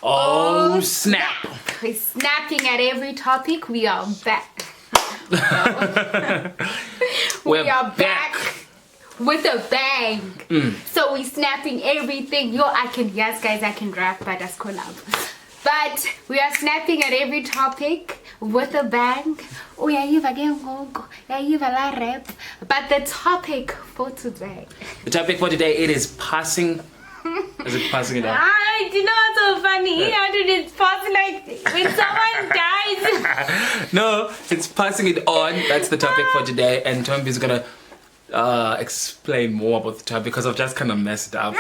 Oh, snap. We're snapping at every topic. We are back. we are back with a bang. So we're snapping everything. Yes guys, I can rap, but that's collab. But we are snapping at every topic with a bang. Oh yeah, rap. But the topic for today. It is passing. Is it passing it on? You know what's so funny? How did it pass like when someone dies? No, it's passing it on. That's the topic for today, and Tombi is gonna explain more about the topic because I've just kind of messed up. No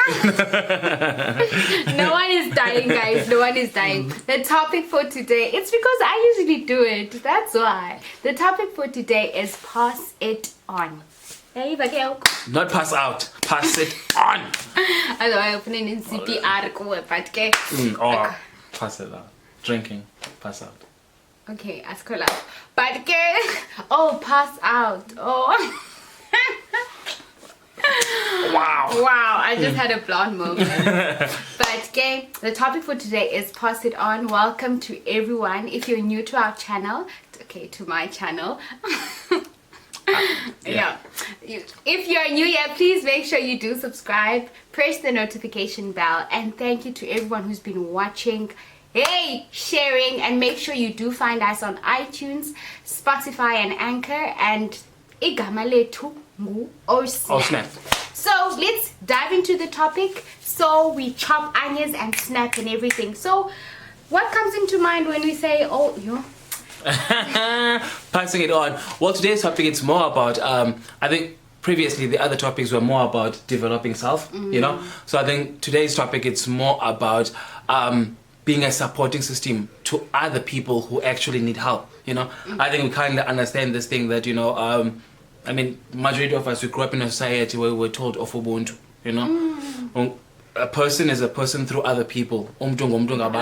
one is dying, guys. No one is dying. The topic for today, it's because I usually do it. That's why. The topic for today is pass it on. Not pass out, pass it on. Otherwise, opening in CPR, or pass it out. Drinking, pass out. Okay, ask her out. But oh, pass out. Oh. Wow, I just had a blonde moment. But the topic for today is pass it on. Welcome to everyone. If you're new to our channel, to my channel. Yeah. If you're new here, please make sure you do subscribe, press the notification bell, and thank you to everyone who's been watching, sharing, and make sure you do find us on iTunes, Spotify, and Anchor, and igama lethu ngu Snap. So let's dive into the topic. So we chop onions and snap and everything. So what comes into mind when we say passing it on? Well, today's topic, it's more about I think previously the other topics were more about developing self, so I think today's topic, it's more about being a supporting system to other people who actually need help. I think we kind of understand this thing that I mean, majority of us, we grew up in a society where we're told of Ubuntu, a person is a person through other people. I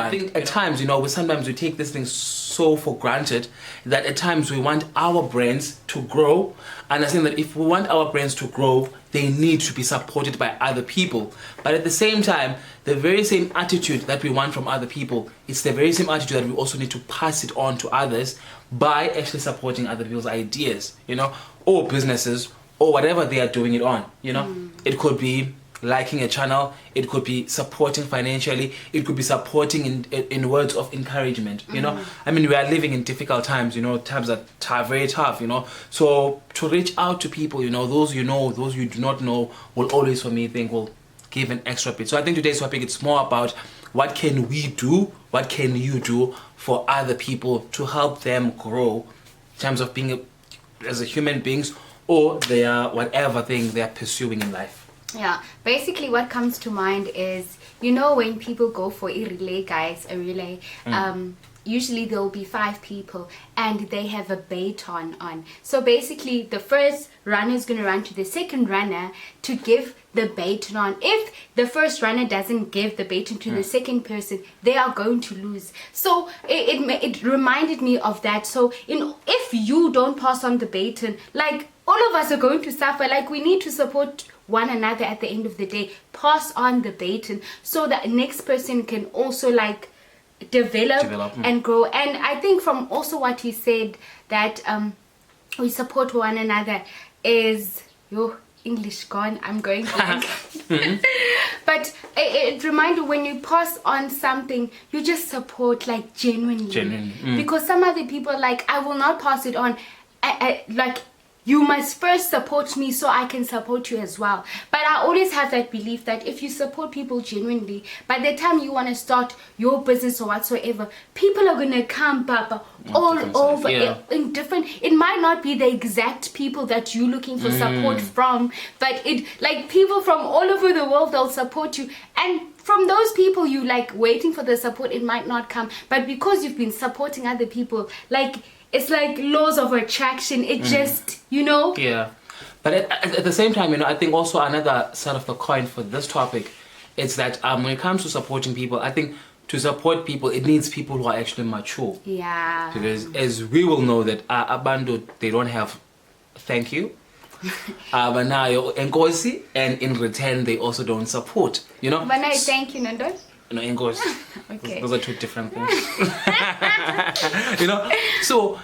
think at times, sometimes we take this thing so for granted that at times we want our brains to grow. And I think that if we want our brains to grow, they need to be supported by other people. But at the same time, the very same attitude that we want from other people, it's the very same attitude that we also need to pass it on to others by actually supporting other people's ideas, or businesses, or whatever they are doing it on. It could be liking a channel, it could be supporting financially, it could be supporting in words of encouragement. I mean, we are living in difficult times, times that are very tough, so to reach out to people, those those you do not know, will always, for me, think will give an extra bit. So I think today's topic, it's more about what can we do, what can you do for other people to help them grow in terms of being as a human beings, or their whatever thing they're pursuing in life. Yeah, basically what comes to mind is, when people go for a relay, usually there will be 5 people and they have a baton on. So basically the first runner is going to run to the second runner to give the baton on. If the first runner doesn't give the baton to the second person, they are going to lose. So it reminded me of that. So if you don't pass on the baton, all of us are going to suffer. We need to support one another at the end of the day. Pass on the baton so that next person can also develop and grow. And I think from also what he said, that we support one another is English gone, I'm going blank. But it reminded, when you pass on something, you just support genuinely. Because some other people I will not pass it on, you must first support me so I can support you as well. But I always have that belief that if you support people genuinely, by the time you want to start your business or whatsoever, people are going to come up all over in different. It might not be the exact people that you're looking for support from, but people from all over the world, they'll support you. And from those people you waiting for the support, it might not come. But because you've been supporting other people, it's laws of attraction. It just, Yeah. But at the same time, I think also another side of the coin for this topic is that when it comes to supporting people, I think to support people, it needs people who are actually mature. Yeah. Because as we will know that Abando, they don't have thank you. But now enkosi, and in return they also don't support. But now thank you, Nando. You know, English. Okay. Those are two different things. You know? So,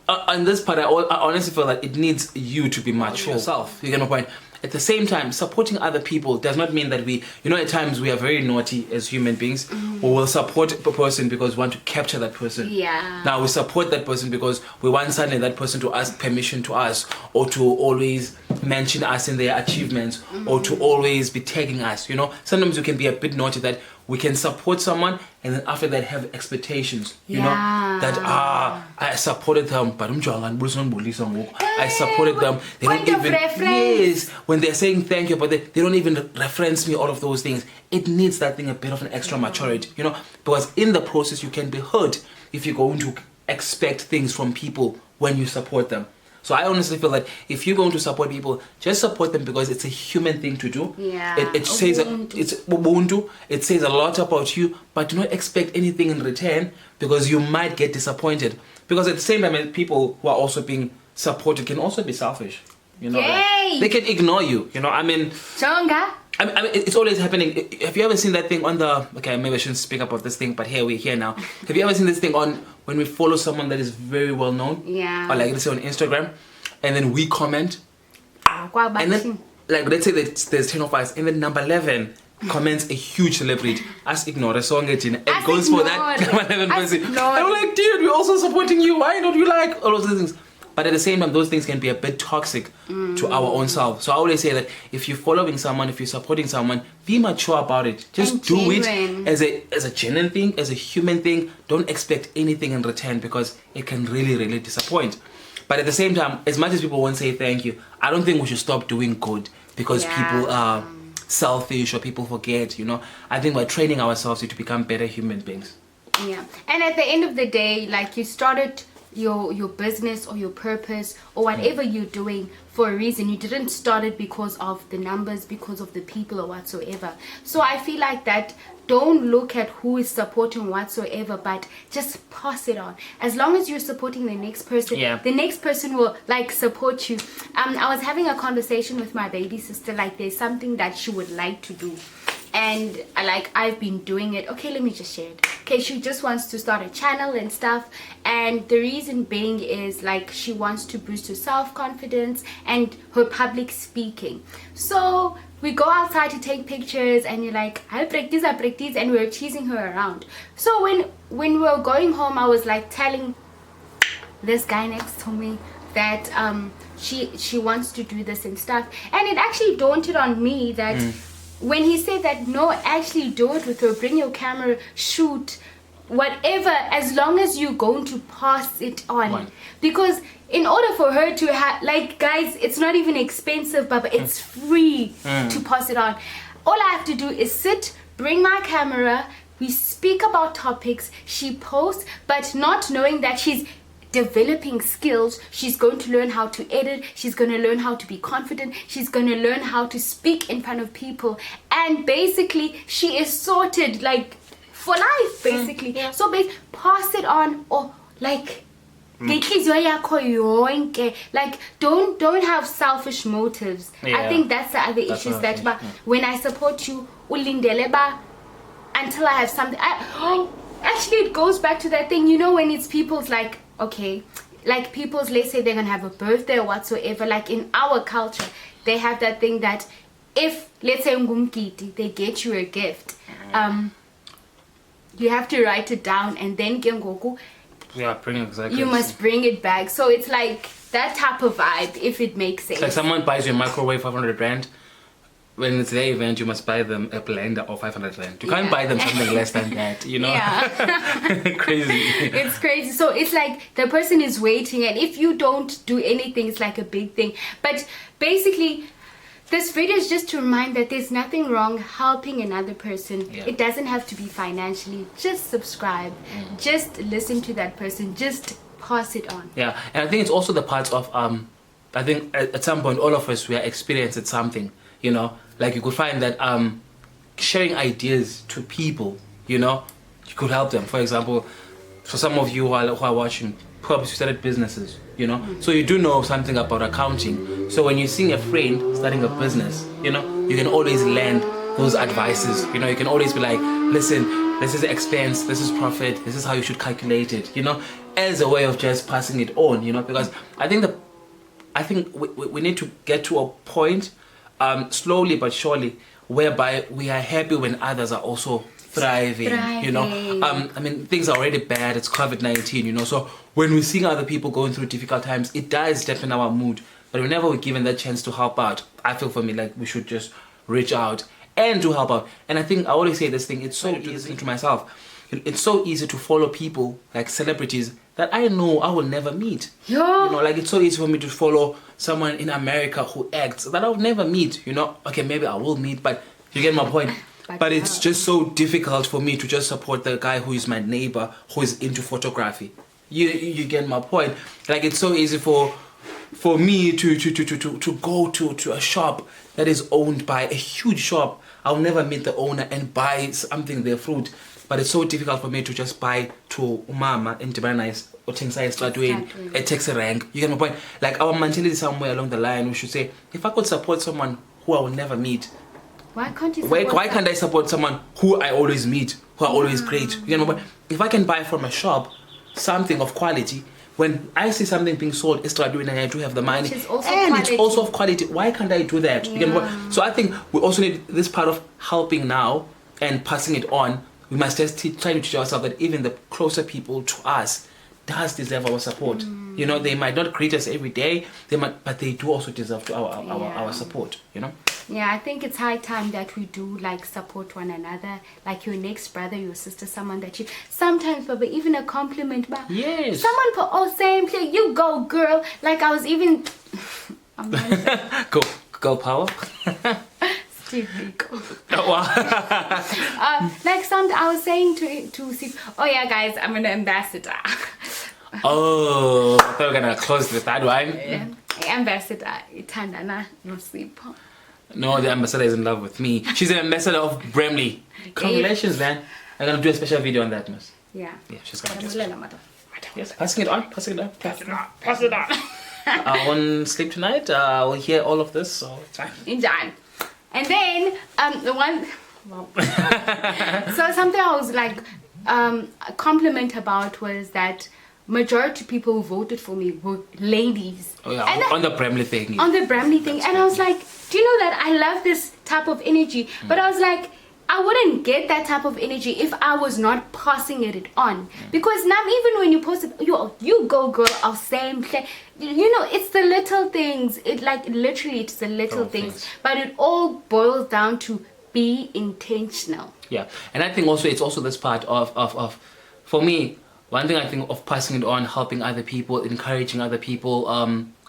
on this part, I honestly feel that it needs you to be mature yourself. You get my point? At the same time, supporting other people does not mean that we, you know, at times we are very naughty as human beings, or we'll support a person because we want to capture that person. Yeah. Now we support that person because we want suddenly that person to ask permission to us, or to always mention us in their achievements, or to always be tagging us. You know, sometimes we can be a bit naughty that we can support someone and then after that have expectations. You know, that I supported them, but I supported them. They Point don't of even reference. when they're saying thank you, but they don't even reference me. All of those things. It needs that thing a bit of an extra maturity. You know, because in the process you can be hurt if you're going to expect things from people when you support them. So I honestly feel that if you're going to support people, just support them because it's a human thing to do. Yeah. It says it's ubuntu. It says a lot about you, but do not expect anything in return because you might get disappointed. Because at the same time, people who are also being supported can also be selfish. You know, Yay! they can ignore you. You know, I mean, Chonga. I mean, it's always happening. Have you ever seen that thing on the... Okay, maybe I shouldn't speak about this thing, but we're here now. Have you ever seen this thing on when we follow someone that is very well known? Yeah. Or like, let's say on Instagram, and then we comment, and then, like, let's say that there's 10 of us, and then number 11 comments a huge celebrity. Us ignore a song and goes for that number 11 person. And we're like, dude, we're also supporting you. Why don't you like all of those things? But at the same time, those things can be a bit toxic to our own self. So I always say that if you're following someone, if you're supporting someone, be mature about it. Just and do genuine. it as a genuine thing, as a human thing. Don't expect anything in return because it can really, really disappoint. But at the same time, as much as people won't say thank you, I don't think we should stop doing good because people are selfish or people forget, you know. I think we're training ourselves to become better human beings. Yeah. And at the end of the day, like, you started your business or your purpose or whatever you're doing for a reason. You didn't start it because of the numbers, because of the people or whatsoever. So I feel like that, don't look at who is supporting whatsoever, but just pass it on. As long as you're supporting the next person, the next person will like support you. I was having a conversation with my baby sister, like there's something that she would like to do, and I've been doing it. Okay, let me just share it. Okay, she just wants to start a channel and stuff, and the reason being is like she wants to boost her self-confidence and her public speaking. So we go outside to take pictures and you're like, I practice, and we're teasing her around. So when we were going home, I was like telling this guy next to me that she wants to do this and stuff, and it actually dawned on me that when he said that, no, actually do it with her, bring your camera, shoot, whatever, as long as you're going to pass it on. Because in order for her to have, like, guys, it's not even expensive, but it's free to pass it on. All I have to do is sit, bring my camera, we speak about topics, she posts, but not knowing that she's developing skills. She's going to learn how to edit, she's going to learn how to be confident, she's going to learn how to speak in front of people, and basically she is sorted, like, for life, basically. So pass it on, or like like, don't have selfish motives. I think that's the other issues that when I support you until I have something. Actually, it goes back to that thing, you know, when it's people's, like, okay, like people's, let's say they're gonna have a birthday or whatsoever, like in our culture they have that thing that if, let's say, they get you a gift, you have to write it down, and then you must bring it back. So it's like that type of vibe, if it makes sense. It's like someone buys you a microwave 500 rand. When it's their event, you must buy them a blender of 500 rand. You can't buy them something less than that, you know? Crazy. It's crazy. So it's like the person is waiting, and if you don't do anything, it's like a big thing. But basically, this video is just to remind that there's nothing wrong helping another person. It doesn't have to be financially. Just subscribe. Just listen to that person. Just pass it on. Yeah, and I think it's also the part of, I think at some point, all of us, we are experiencing something, you know? Like, you could find that sharing ideas to people, you know, you could help them. For example, for some of you who are watching, perhaps you started businesses, you know, so you do know something about accounting. So when you see a friend starting a business, you know, you can always lend those advices. You know, you can always be like, listen, this is expense, this is profit, this is how you should calculate it, you know, as a way of just passing it on, you know, because I think we need to get to a point, slowly but surely, whereby we are happy when others are also thriving. You know. I mean, things are already bad. It's COVID-19, you know. So when we see other people going through difficult times, it does deafen our mood. But whenever we're given that chance to help out, I feel for me like we should just reach out and to help out. And I think I always say this thing, it's so easy to myself. It's so easy to follow people like celebrities that I know I will never meet. Yeah. You know, like it's so easy for me to follow someone in America who acts that I'll never meet, you know. Okay, maybe I will meet, but you get my point. But it's just so difficult for me to just support the guy who is my neighbor, who is into photography. You get my point. Like it's so easy for me to go to a shop that is owned by a huge shop. I'll never meet the owner and buy something, their fruit. But it's so difficult for me to just buy to umama and Tibanize or Tingsai Stradwin. It takes a rank. You get my point? Like our mentality somewhere along the line, we should say, if I could support someone who I will never meet, why can't you support why can't I support someone who I always meet, who I always greet? You get my point? If I can buy from a shop something of quality, when I see something being sold, it's Stradwin and I do have the money, it's also of quality, why can't I do that? You get my point? So I think we also need this part of helping now and passing it on. We must just try to teach ourselves that even the closer people to us does deserve our support. You know, they might not greet us every day, but they do also deserve our support, you know? Yeah, I think it's high time that we do like support one another, like your next brother, your sister, someone that you sometimes, but even a compliment, but yes, someone put all same play, you go girl. Like I was even go power. Like something I was saying to see. Oh yeah, guys, I'm an ambassador. Oh, I thought we were gonna close with that one. Yeah. Ambassador Itandana Nosipo. No, the ambassador is in love with me. She's an ambassador of Bramley. Congratulations, man. I'm gonna do a special video on that, miss. Yeah. Yeah, she's gonna do it. Yes, passing it on. Pass it on. I won't sleep tonight. I will hear all of this, so it's fine. Enjoy. And then the one so something I was like a compliment about was that majority of people who voted for me were ladies. Oh yeah, on the Bramley thing. Yeah. On the Bramley thing. And I was like, do you know that I love this type of energy? But I was like, I wouldn't get that type of energy if I was not passing it on. Because now even when you post it, you go girl, I'll same thing. You know, it's the little things. It like literally it's the little things. But it all boils down to be intentional. Yeah. And I think also it's also this part of for me, one thing I think of passing it on, helping other people, encouraging other people,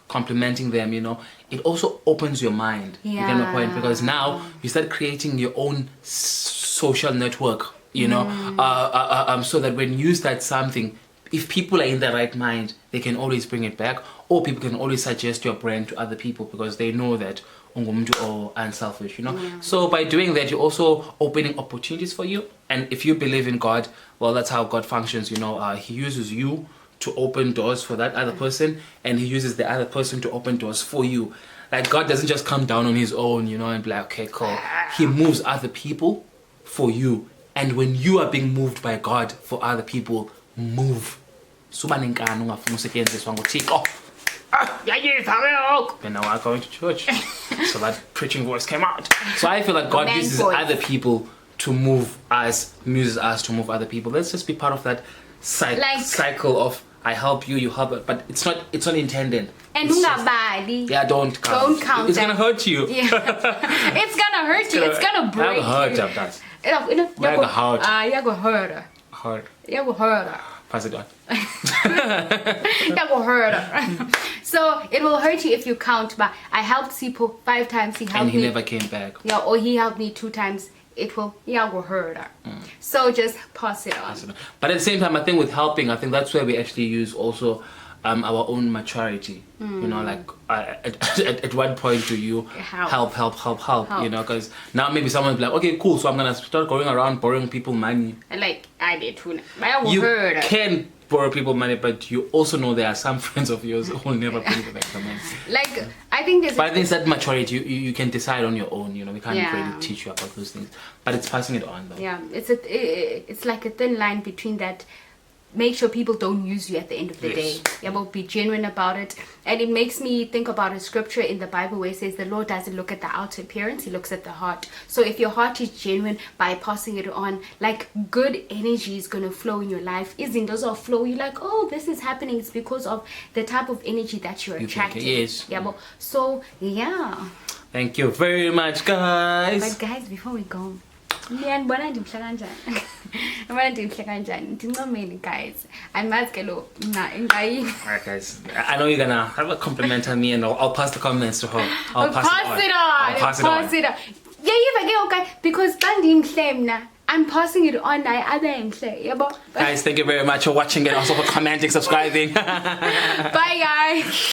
complimenting them, you know, it also opens your mind. Yeah. You get my point? Because now you start creating your own social network, you know, so that when you start something, if people are in the right mind, they can always bring it back, or people can always suggest your brand to other people because they know that ungumuntu or unselfish, you know. Yeah. So by doing that, you're also opening opportunities for you. And if you believe in God, well, that's how God functions, you know. He uses you to open doors for that other person, and he uses the other person to open doors for you. Like God doesn't just come down on his own, you know, and be like, okay, cool. He moves other people for you. And when you are being moved by God for other people, move. And now I'm going to church. So that preaching voice came out. So I feel like God uses other people to move us, uses us to move other people. Let's just be part of that cycle of I help you, you help, but it's not intended. And don't count. It's gonna hurt you. Yeah. It's gonna hurt you. It's gonna break you. Hurt. Pass it on. That will hurt. So it will hurt you if you count. But I helped Sipo 5 times. He helped me. And he never came back. Yeah, or he helped me 2 times. It will hurt. So just pass it on. But at the same time, I think with helping, I think that's where we actually use also our own maturity. You know, like at what point do you help, you know, because now maybe someone's like, okay, cool, so I'm gonna start going around borrowing people money. Like I did too. You can borrow people money, but you also know there are some friends of yours who will never bring you back the money. Like, I think there's. But I think it's that maturity. You can decide on your own. You know, we can't Yeah. really teach you about those things. But it's passing it on, though. Yeah, it's like a thin line between that. Make sure people don't use you at the end of the day. Yeah, but be genuine about it. And it makes me think about a scripture in the Bible where it says the Lord doesn't look at the outer appearance, he looks at the heart. So if your heart is genuine by passing it on, like good energy is going to flow in your life. Does all flow. You're like, oh, this is happening. It's because of the type of energy that you're attracting. Yes. Yeah, but so, yeah. Thank you very much, guys. But guys, before we go, ngiyabona ndimhla kanjani ngiyabona ndimhla kanjani ndincomeni guys andimazi ke lo ngayini. Alright, guys, I know you're gonna have a compliment on me, and I'll pass the compliments to her. I'll pass it on. Yeah, okay, because xa ndimhle mna, I'm passing it on naye abe mhle, yabo. Guys, thank you very much for watching and also for commenting, subscribing. Bye guys.